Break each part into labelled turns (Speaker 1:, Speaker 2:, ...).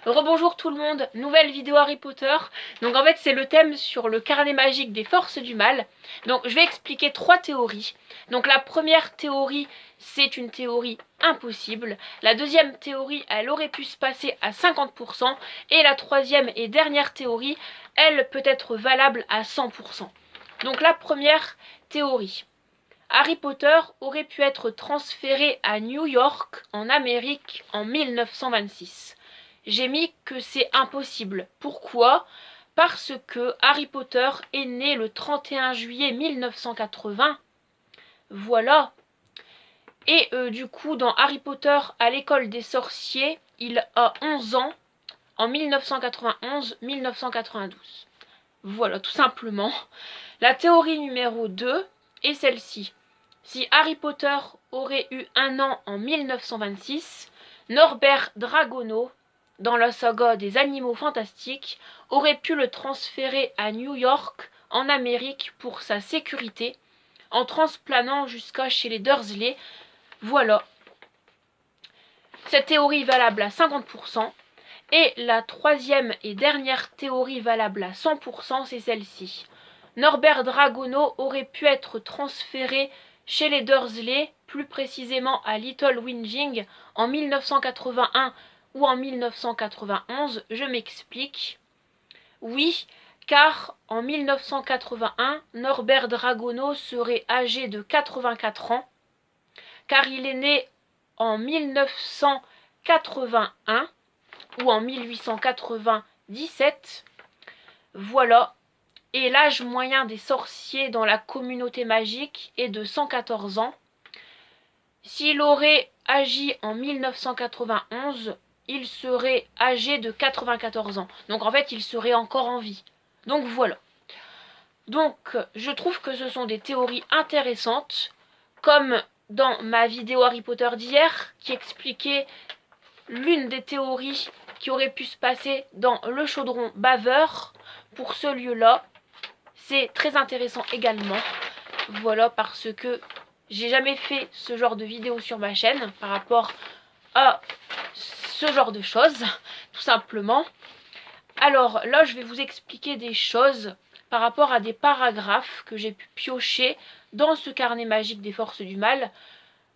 Speaker 1: Rebonjour tout le monde, nouvelle vidéo Harry Potter. Donc en fait c'est le thème sur le carnet magique des forces du mal. Donc je vais expliquer trois théories. Donc la première théorie, c'est une théorie impossible. La deuxième théorie, elle aurait pu se passer à 50%. Et la troisième et dernière théorie, elle peut être valable à 100%. Donc la première théorie. Harry Potter aurait pu être transféré à New York, en Amérique, en 1926. J'ai mis que c'est impossible. Pourquoi ? Parce que Harry Potter est né le 31 juillet 1980. Voilà. Et du coup, dans Harry Potter à l'école des sorciers, il a 11 ans en 1991-1992. Voilà, tout simplement. La théorie numéro 2 est celle-ci. Si Harry Potter aurait eu 1 an en 1926, Norbert Dragono, dans la saga des Animaux Fantastiques, aurait pu le transférer à New York, en Amérique, pour sa sécurité, en transplanant jusqu'à chez les Dursley. Voilà. Cette théorie valable à 50%. Et la troisième et dernière théorie valable à 100%, c'est celle-ci. Norbert Dragono aurait pu être transféré chez les Dursley, plus précisément à Little Whinging, en 1981 ou en 1991, je m'explique. Oui, car en 1981, Norbert Dragono serait âgé de 84 ans, car il est né en 1981 ou en 1897. Voilà. Et l'âge moyen des sorciers dans la communauté magique est de 114 ans. S'il aurait agi en 1991, il serait âgé de 94 ans. Donc en fait, il serait encore en vie. Donc voilà. Donc je trouve que ce sont des théories intéressantes, comme dans ma vidéo Harry Potter d'hier, qui expliquait l'une des théories qui aurait pu se passer dans le chaudron baveur pour ce lieu-là. C'est très intéressant également. Voilà, parce que j'ai jamais fait ce genre de vidéo sur ma chaîne par rapport à ce genre de choses, tout simplement. Alors là, je vais vous expliquer des choses par rapport à des paragraphes que j'ai pu piocher dans ce carnet magique des forces du mal.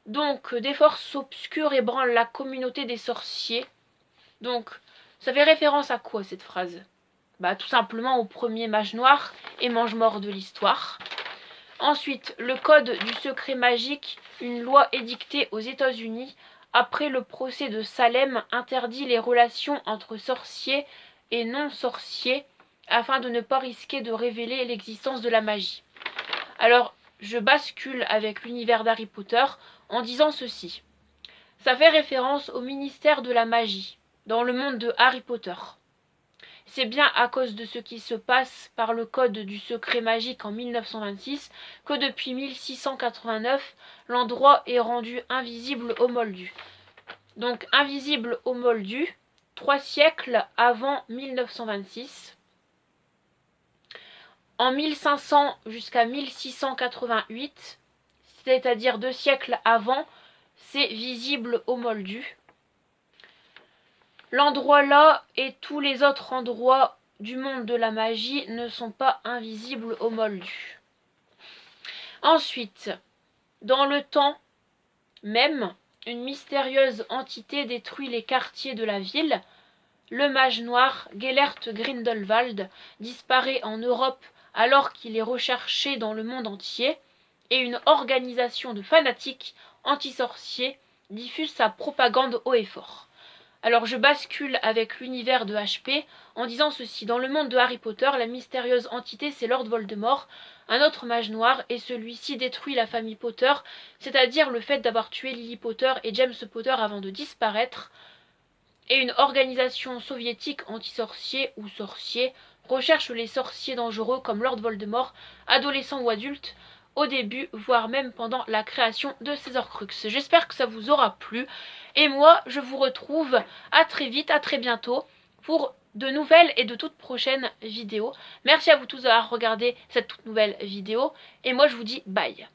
Speaker 1: Donc, des forces obscures ébranlent la communauté des sorciers. Donc, ça fait référence à quoi cette phrase ? Bah, tout simplement au premier mage noir et mange-mort de l'histoire. Ensuite, le code du secret magique, une loi édictée aux États-Unis après le procès de Salem, interdit les relations entre sorciers et non-sorciers afin de ne pas risquer de révéler l'existence de la magie. Alors, je bascule avec l'univers d'Harry Potter en disant ceci. Ça fait référence au ministère de la magie dans le monde de Harry Potter. C'est bien à cause de ce qui se passe par le code du secret magique en 1926 que depuis 1689, l'endroit est rendu invisible aux Moldus. Donc invisible aux Moldus, 3 siècles avant 1926. En 1500 jusqu'à 1688, c'est-à-dire 2 siècles avant, c'est visible aux Moldus. L'endroit là et tous les autres endroits du monde de la magie ne sont pas invisibles aux Moldus. Ensuite, dans le temps même, une mystérieuse entité détruit les quartiers de la ville. Le mage noir, Gellert Grindelwald, disparaît en Europe alors qu'il est recherché dans le monde entier, et une organisation de fanatiques anti-sorciers diffuse sa propagande haut et fort. Alors je bascule avec l'univers de HP en disant ceci. Dans le monde de Harry Potter, la mystérieuse entité c'est Lord Voldemort, un autre mage noir, et celui-ci détruit la famille Potter, c'est-à-dire le fait d'avoir tué Lily Potter et James Potter avant de disparaître. Et une organisation soviétique anti-sorciers ou sorciers recherche les sorciers dangereux comme Lord Voldemort, adolescents ou adultes, au début, voire même pendant la création de ces Horcruxes. J'espère que ça vous aura plu. Et moi, je vous retrouve à très vite, à très bientôt, pour de nouvelles et de toutes prochaines vidéos. Merci à vous tous d'avoir regardé cette toute nouvelle vidéo. Et moi, je vous dis bye.